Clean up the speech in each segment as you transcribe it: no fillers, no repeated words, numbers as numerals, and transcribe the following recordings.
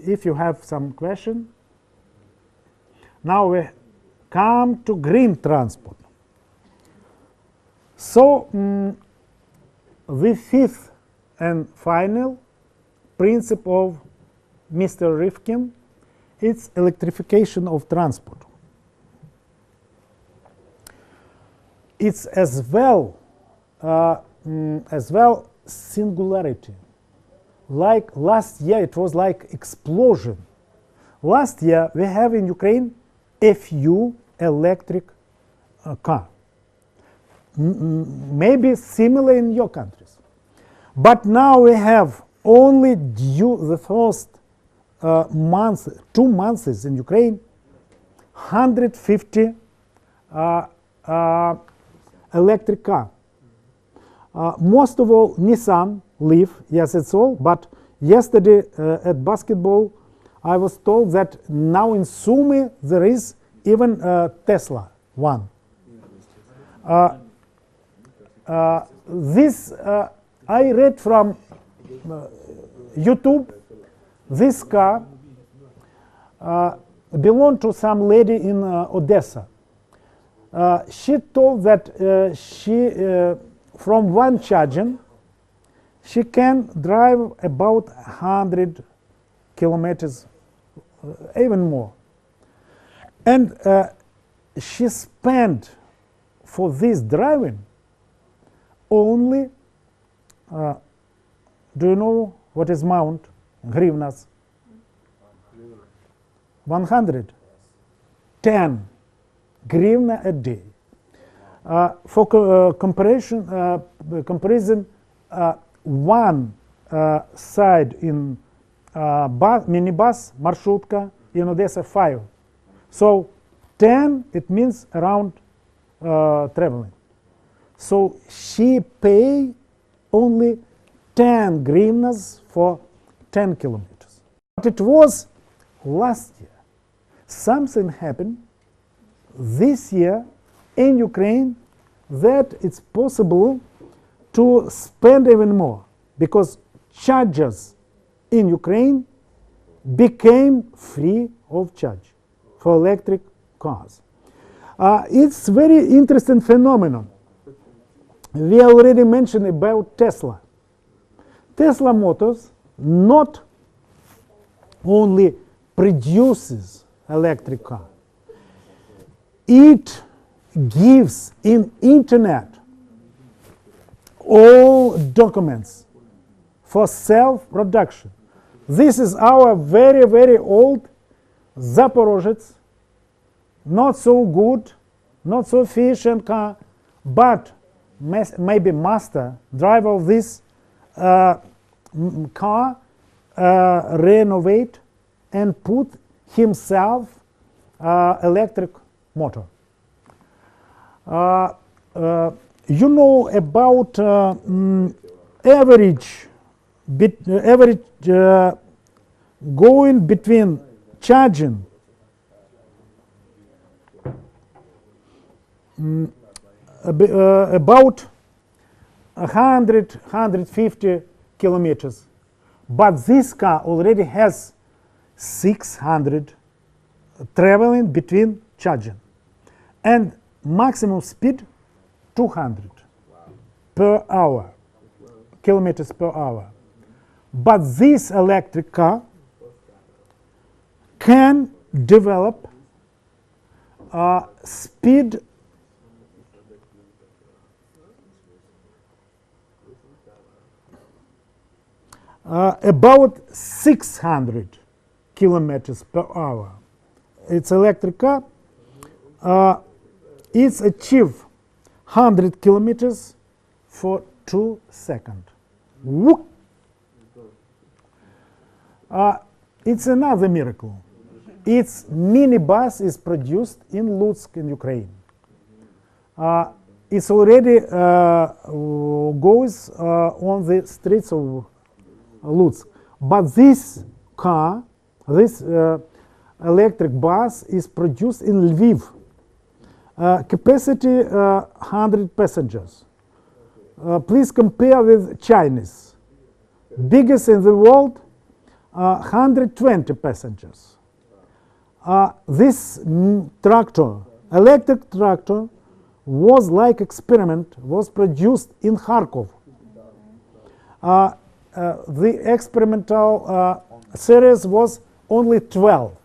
if you have some question. Now we come to green transport. So the fifth and final principle of Mr. Rifkin, it's electrification of transport. It's as well singularity. Like last year, it was like explosion. Last year, we have in Ukraine a few electric car. Maybe similar in your countries. But now we have only the first 2 months in Ukraine, 150 electric car. Most of all Nissan, Leaf, yes, it's all. But yesterday at basketball, I was told that now in Sumy there is even Tesla one. This I read from YouTube. This car belonged to some lady in Odessa. She told that from one charging, she can drive about 100 kilometers, even more. And she spent for this driving only, do you know what is amount? Hryvnias? 110 hryvnia a day. For comparison, one side in minibus, marshutka, in Odessa 5. So 10, it means around traveling. So she pay only 10 hryvnias for 10 kilometers. But it was last year. Something happened this year in Ukraine that it's possible to spend even more, because chargers in Ukraine became free of charge for electric cars. It's very interesting phenomenon. We already mentioned about Tesla. Tesla Motors not only produces electric car, it gives in internet all documents for self-production. This is our very, very old Zaporozhets, not so good, not so efficient car, but maybe master driver of this car renovate and put himself electric motor. You know about average going between charging about 100-150 kilometers, but this car already has 600 traveling between charging, and maximum speed 200 per hour, kilometers per hour. But this electric car can develop speed about 600 kilometers per hour. It's electric car. It's achieve 100 kilometers for 2 seconds. It's another miracle. Its minibus is produced in Lutsk in Ukraine. It's already goes on the streets of Lutsk. But this car, this electric bus is produced in Lviv. Capacity 100 passengers. Please compare with Chinese. Biggest in the world, 120 passengers. This tractor, electric tractor, was like experiment, was produced in Kharkov. The experimental series was only 12.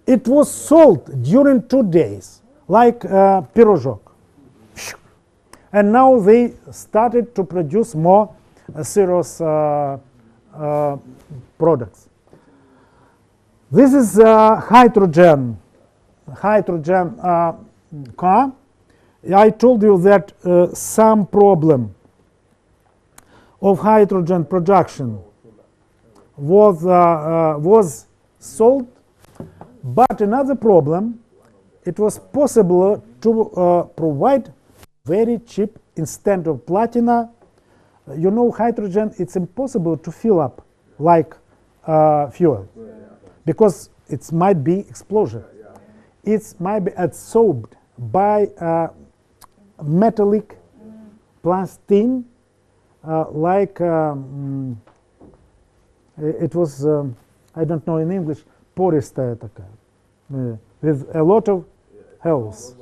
It was sold during 2 days, like pirozhok. And now they started to produce more serious products. This is hydrogen car. I told you that some problem of hydrogen production was solved, but another problem, it was possible to provide very cheap instead of platina. You know, hydrogen, it's impossible to fill up like fuel because it might be explosion. It might be absorbed by metallic plastine, like it was, I don't know in English, пористая такая, with a lot of holes.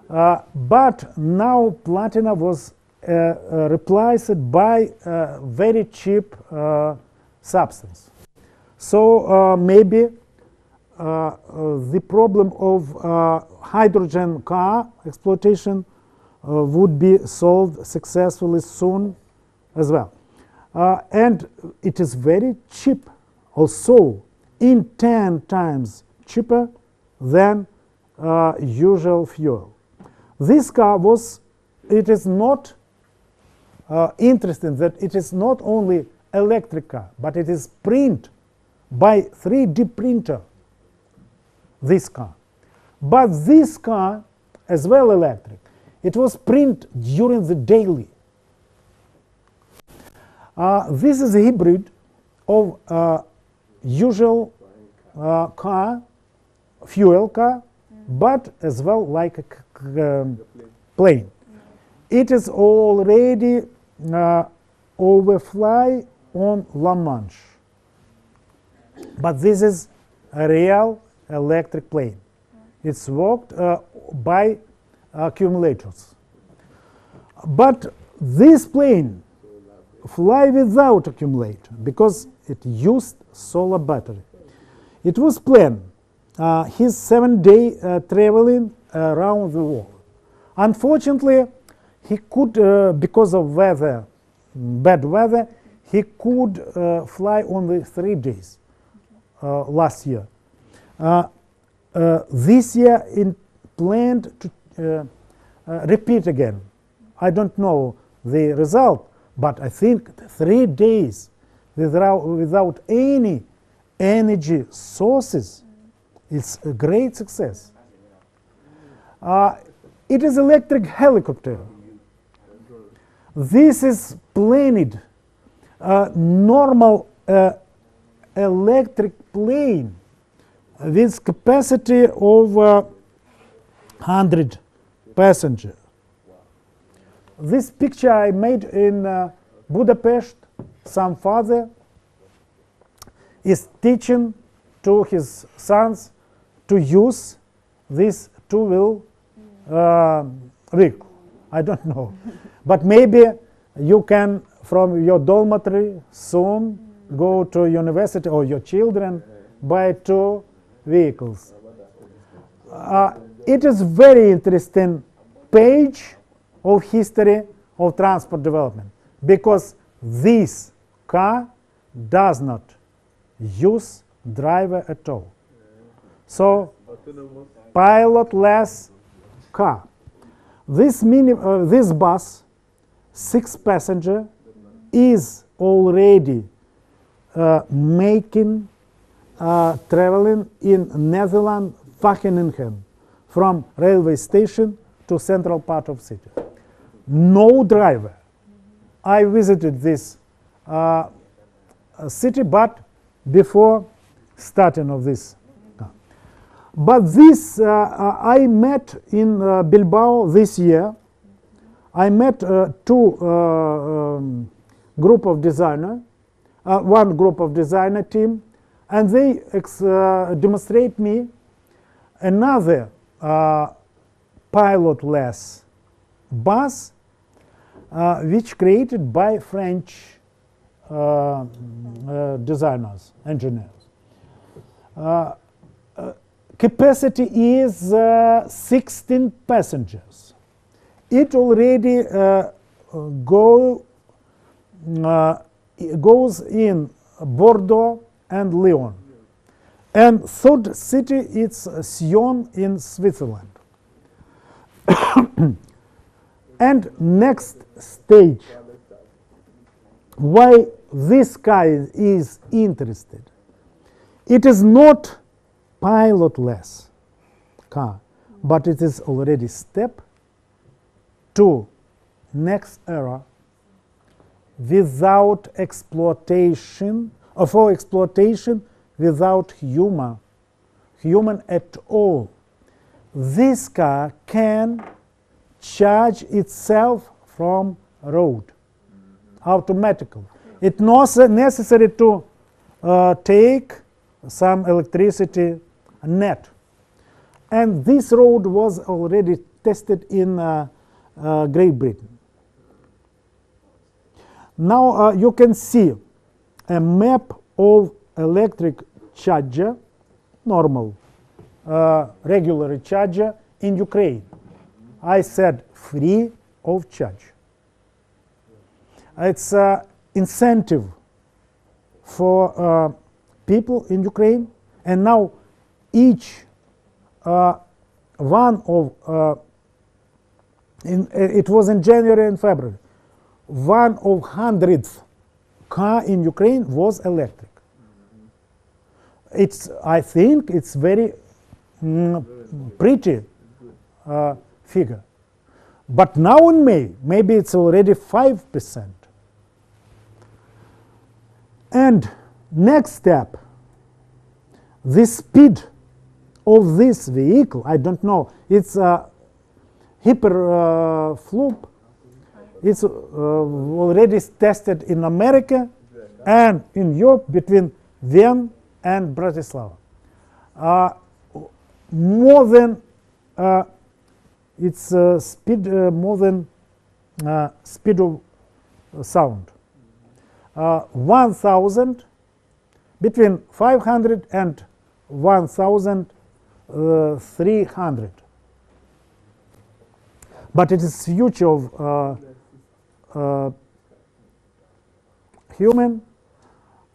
But now platina was replaced by very cheap substance. So maybe the problem of hydrogen car exploitation would be solved successfully soon as well. And it is very cheap, also in 10 times cheaper than usual fuel. This car was, it is not interesting that it is not only electric car, but it is print by 3D printer, this car. But this car, as well electric, it was print during the daily. This is a hybrid of usual car, fuel car, but as well like a plane. It is already overfly on La Manche. But this is a real electric plane. It's worked by accumulators. But this plane fly without accumulator because it used solar battery. It was planned his 7-day traveling around the world. Unfortunately, he could, because of weather, bad weather, he could fly only 3 days last year. This year, it planned to repeat again. I don't know the result, but I think 3 days without any energy sources, it's a great success. It is electric helicopter. This is planned normal electric plane with capacity of 100 passengers. This picture I made in Budapest. Some father is teaching to his sons to use this two-wheel vehicle. I don't know. But maybe you can, from your dormitory, soon go to university, or your children buy 2 vehicles. It is very interesting page of history of transport development, because this car does not use driver at all. So pilotless car. This bus, 6 passenger, is already making traveling in Netherlands, Wageningen, from railway station to central part of city. No driver. I visited this city, but before starting of this. But this I met in Bilbao this year. I met 2 group of designers. one group of designer team, and they demonstrate me another pilotless bus which created by French designers, engineers. Capacity is 16 passengers. It already goes in Bordeaux and Lyon. And third city is Sion in Switzerland. And next stage, why this car is interested. It is not pilotless car, but it is already step to next era without exploitation, or for exploitation without human at all. This car can charge itself from road automatically. It's not necessary to take some electricity net. And this road was already tested in Great Britain. Now you can see a map of electric charger, normal regular charger in Ukraine. I said free of charge. It's an incentive for people in Ukraine, and now each one of it was in January and February, 1/100th car in Ukraine was electric. I think it's very pretty figure. But now in May, maybe it's already 5%. And next step, the speed of this vehicle, I don't know, it's a hyperloop. It's already tested in America and in Europe between Vienna and Bratislava. More than its speed, more than speed of sound. 1,000, between 500 and 1,300. But it is future of human.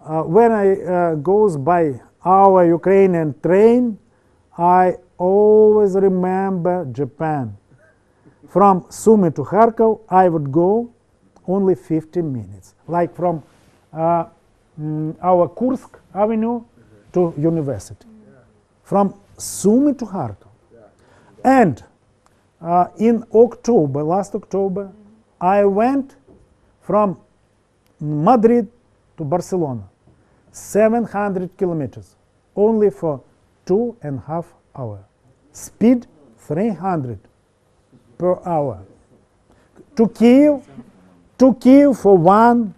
When I goes by our Ukrainian train, I always remember Japan. From Sumy to Kharkov, I would go only 15 minutes, like from our Kursk Avenue to university. From Sumy to Kharkov. And in October, last October, I went from Madrid to Barcelona, 700 kilometers, only for 2.5 hours. Speed 300 per hour. To Kiev for 1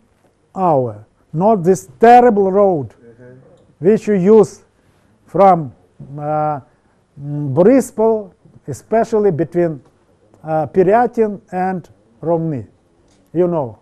hour. Not this terrible road which you use from Borispol, especially between Pyryatin and Romny. You know